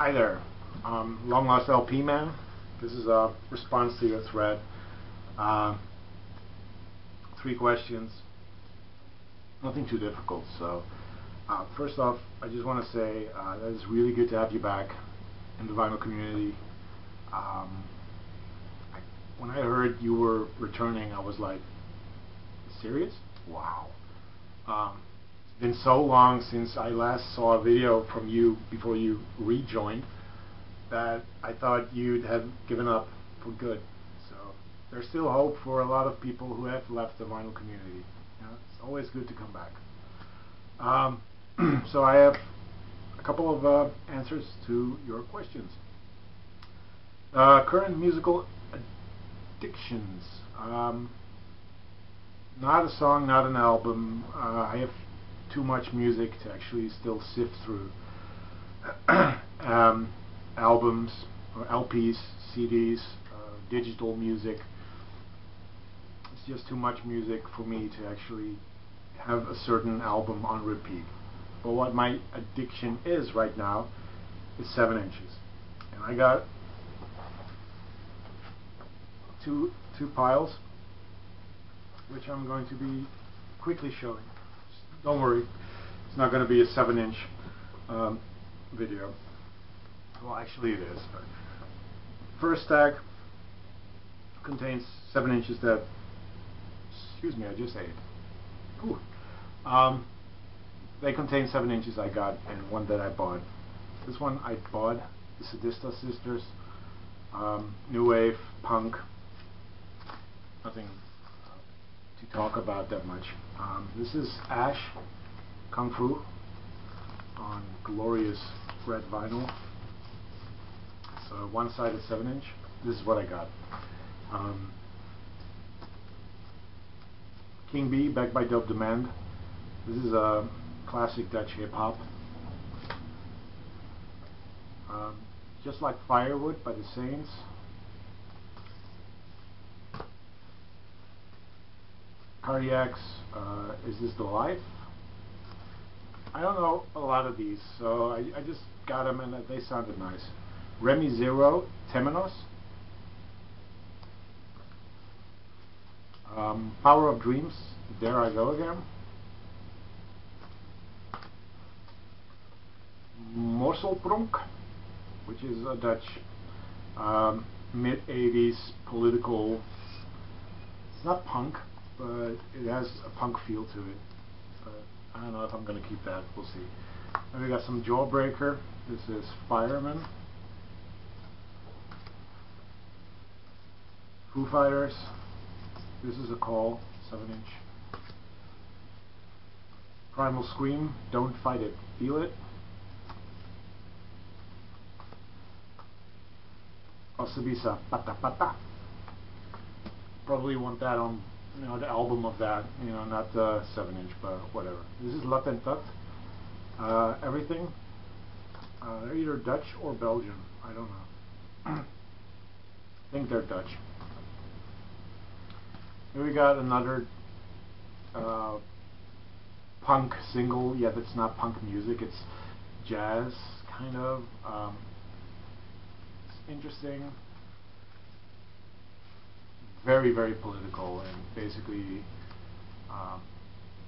Hi there, LongLostLPMan. This is a response to your thread. 3 questions, nothing too difficult. So, first off, I just want to say that it's really good to have you back in the vinyl community. When I heard you were returning, I was like, serious? Wow. It's been so long since I last saw a video from you before you rejoined that I thought you'd have given up for good. So there's still hope for a lot of people who have left the vinyl community. It's always good to come back. So I have a couple of answers to your questions. Current musical addictions. Not a song, not an album. I have too much music to actually still sift through. Albums, or LPs, CDs, digital music. It's just too much music for me to actually have a certain album on repeat. But what my addiction is right now is 7 inches. And I got two piles, which I'm going to be quickly showing. Don't worry, it's not going to be a 7-inch video. Well, actually it is. But first stack contains 7 inches that, excuse me, I just ate. Ooh. They contain 7 inches I got and one that I bought. This one I bought, the Sadista Sisters, new wave, punk, nothing to talk about that much. This is Ash, Kung Fu, on glorious red vinyl. So one-sided 7-inch. This is what I got. King B, backed by Dope Demand. This is a classic Dutch hip-hop. Just Like Firewood by the Saints. Cardiacs, Is This the Life? I don't know a lot of these, so I just got them and they sounded nice. Remy Zero, Temenos. Power of Dreams, There I Go Again. Morselpronk, which is a Dutch mid-80s political, it's not punk, but it has a punk feel to it. But I don't know if I'm going to keep that, we'll see. And we got some Jawbreaker, this is Fireman. Foo Fighters, this is A Call, 7-inch. Primal Scream, Don't Fight It, Feel It. Osabisa, Pata Pata. Probably want that on, the album of that, not the 7-inch, but whatever. This is Latentat. Everything. They're either Dutch or Belgian. I don't know. I think they're Dutch. Here we got another punk single, yet it's not punk music, it's jazz, kind of. It's interesting. Very, very political and basically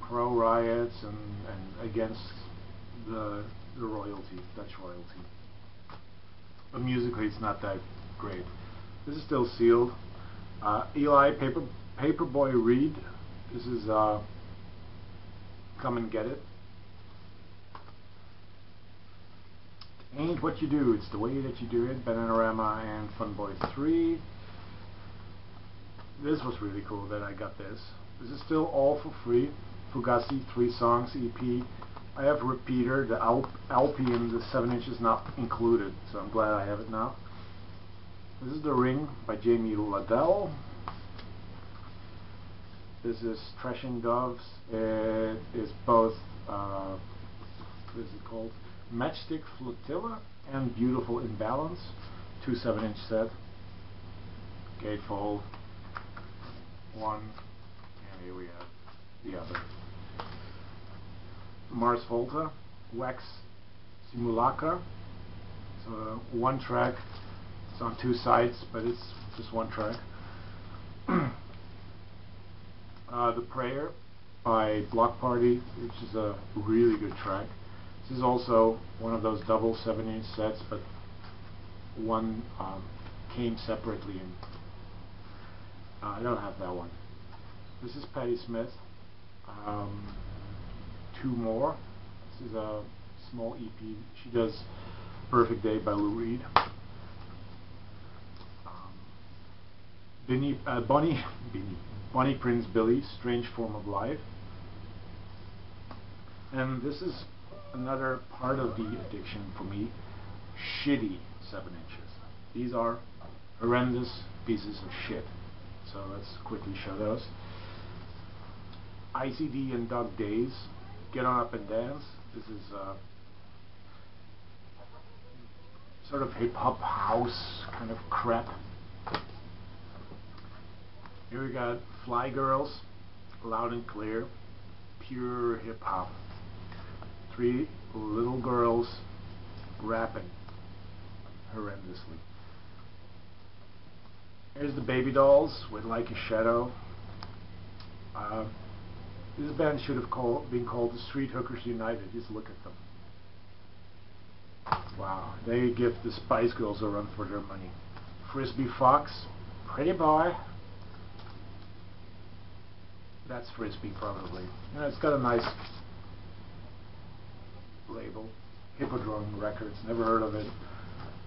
pro-riots and against the royalty, Dutch royalty. But musically it's not that great. This is still sealed. Eli, Paperboy Reed. This is Come and Get It. Ain't What You Do, It's the Way That You Do It. Bananarama and Funboy 3. This was really cool that I got this. This is still all for free. Fugazi, 3 songs EP. I have Repeater, the LP and the 7 inches not included, so I'm glad I have it now. This is The Ring by Jamie Ladell. This is Thrashing Doves. It is both, what is it called? Matchstick Flotilla and Beautiful Imbalance. 2 7-inch set. Gatefold. 1. And here we have the other. Mars Volta. Wax Simulacra. So one track. It's on two sides, but it's just one track. The Prayer by Block Party, which is a really good track. This is also one of those double 7-inch sets, but one came separately, and I don't have that one. This is Patti Smith. Two More. This is a small EP. She does Perfect Day by Lou Reed. Bonnie Prince Billy, Strange Form of Life. And this is another part of the addiction for me. Shitty 7 inches. These are horrendous pieces of shit. So let's quickly show those. ICD and Dog Days, Get On Up and Dance. This is sort of hip-hop house kind of crap. Here we got Fly Girls, Loud and Clear, pure hip-hop. 3 little girls rapping horrendously. Here's the Baby Dolls with Like a Shadow. This band should have been called the Street Hookers United. Just look at them. Wow, they give the Spice Girls a run for their money. Frisbee Fox, Pretty Boy. That's Frisbee probably. You know, it's got a nice label. Hippodrome Records, never heard of it.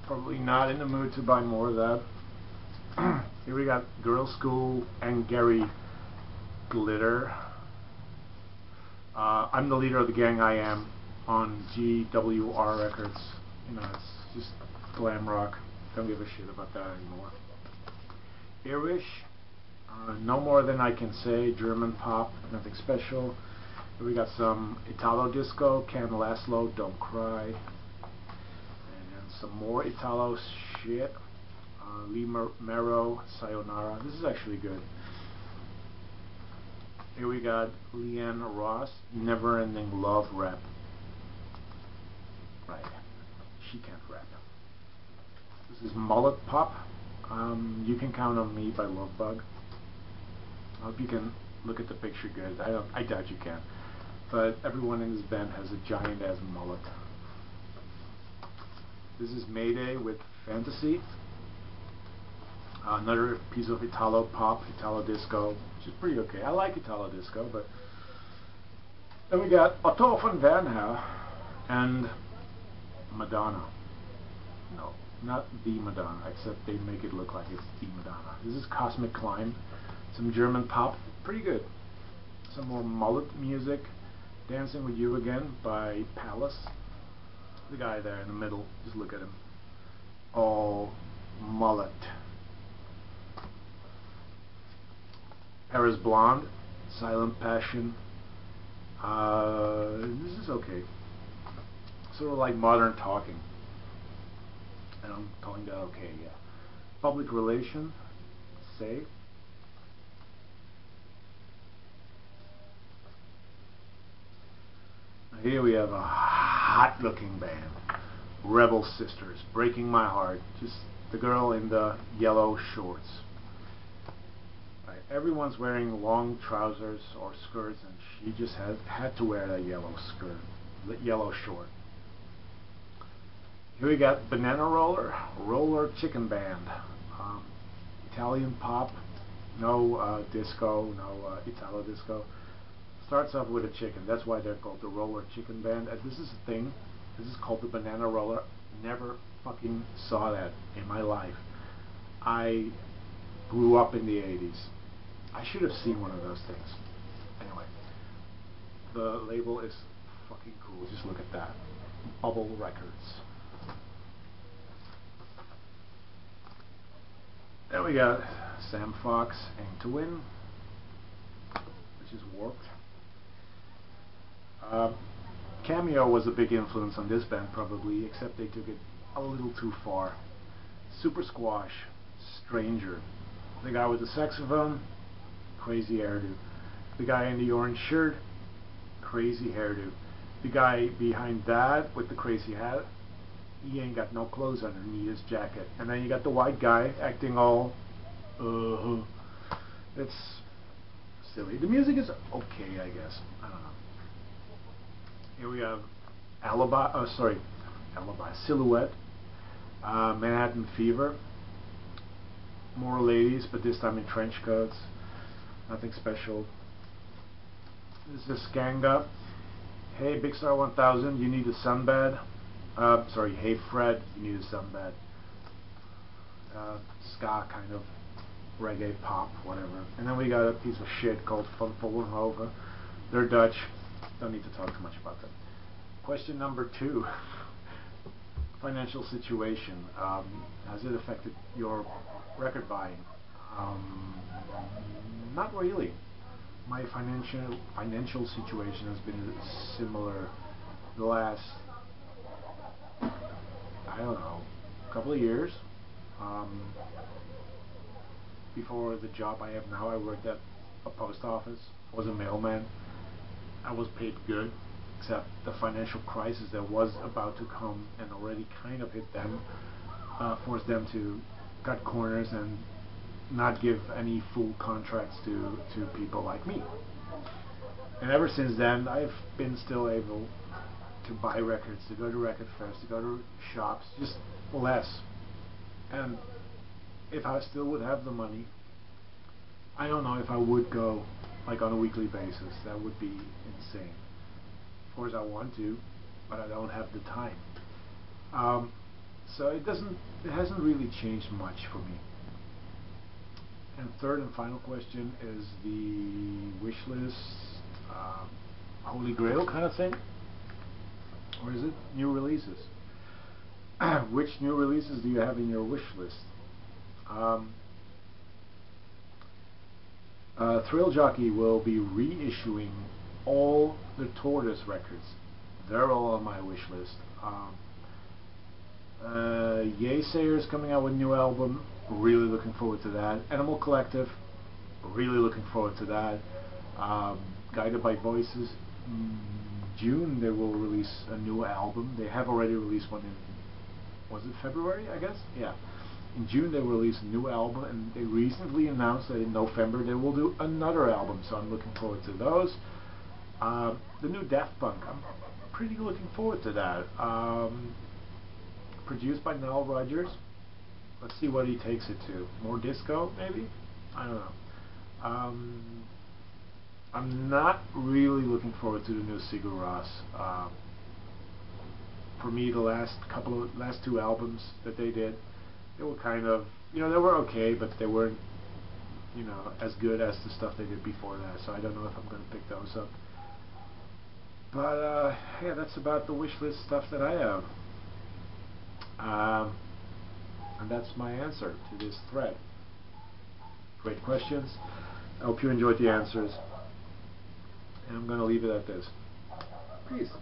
Probably not in the mood to buy more of that. Here we got Girls School and Gary Glitter. I'm the Leader of the Gang, I Am, on GWR Records. You know, it's just glam rock. Don't give a shit about that anymore. Irish, No More Than I Can Say, German pop, nothing special. Here we got some Italo disco, Ken Laszlo, Don't Cry. And some more Italo shit. Lee Mero, Sayonara. This is actually good. Here we got Leanne Ross, Never Ending Love Rap. Right, she can't rap. This is Mullet Pop. You Can Count on Me by Lovebug. I hope you can look at the picture good. I doubt you can. But everyone in this band has a giant ass mullet. This is Mayday with Fantasy. Another piece of Italo pop, Italo disco, which is pretty okay. I like Italo disco, but then we got Otto van Vanha and Madonna. No, not the Madonna, except they make it look like it's the Madonna. This is Cosmic Climb, some German pop, pretty good. Some more mullet music. Dancing With You Again by Palace. The guy there in the middle, just look at him. All mullet. Paris Blonde, Silent Passion. This is okay. Sort of like Modern Talking. And I'm calling that okay, yeah. Public Relation, Say. Here we have a hot looking band. Rebel Sisters, Breaking My Heart. Just the girl in the yellow shorts. Everyone's wearing long trousers or skirts, and she just had to wear that yellow skirt, the yellow short. Here we got Banana Roller Chicken Band, Italian pop, no disco, no Italo disco. Starts off with a chicken. That's why they're called the Roller Chicken Band. And this is a thing. This is called the Banana Roller. Never fucking saw that in my life. I grew up in the 80s. I should have seen one of those things. Anyway, the label is fucking cool. Just look at that. Bubble Records. Then we got Sam Fox, Aim to Win, which is Warped. Cameo was a big influence on this band probably, except they took it a little too far. Super Squash, Stranger. The guy with the saxophone, crazy hairdo. The guy in the orange shirt, crazy hairdo. The guy behind that with the crazy hat, he ain't got no clothes underneath his jacket. And then you got the white guy acting all, it's silly. The music is okay, I guess. I don't know. Here we have Silhouette, Manhattan Fever, more ladies, but this time in trench coats. Nothing special. This is Skanga. Hey, Big Star 1000, you need a sunbed. Hey Fred, you need a sunbed. Ska kind of reggae pop, whatever. And then we got a piece of shit called Van Vollenhoven. They're Dutch. Don't need to talk too much about them. Question number 2. Financial situation. Has it affected your record buying? Not really. My financial situation has been similar the last, I don't know, couple of years. Before the job I have now, I worked at a post office. I was a mailman. I was paid good, except the financial crisis that was about to come and already kind of hit them, forced them to cut corners and not give any full contracts to people like me. And ever since then, I've been still able to buy records, to go to record fairs, to go to shops, just less. And if I still would have the money, I don't know if I would go like on a weekly basis. That would be insane. Of course I want to, but I don't have the time. So it hasn't really changed much for me. And third and final question is the wish list, holy grail kind of thing, or is it new releases? Which new releases do you have in your wish list? Thrill Jockey will be reissuing all the Tortoise records. They're all on my wish list. Yeasayers coming out with a new album. Really looking forward to that. Animal Collective. Really looking forward to that. Guided by Voices. June they will release a new album. They have already released one in, was it February, I guess? Yeah. In June they will release a new album, and they recently announced that in November they will do another album, so I'm looking forward to those. The new Daft Punk, I'm pretty looking forward to that. Produced by Nile Rodgers. Let's see what he takes it to. More disco, maybe? I don't know. I'm not really looking forward to the new Sigur Rós. For me, the last two albums that they did, they were kind of, they were okay, but they weren't, as good as the stuff they did before that. So I don't know if I'm going to pick those up. But yeah, that's about the wish list stuff that I have. And that's my answer to this thread. Great questions. I hope you enjoyed the answers. And I'm going to leave it at this. Peace.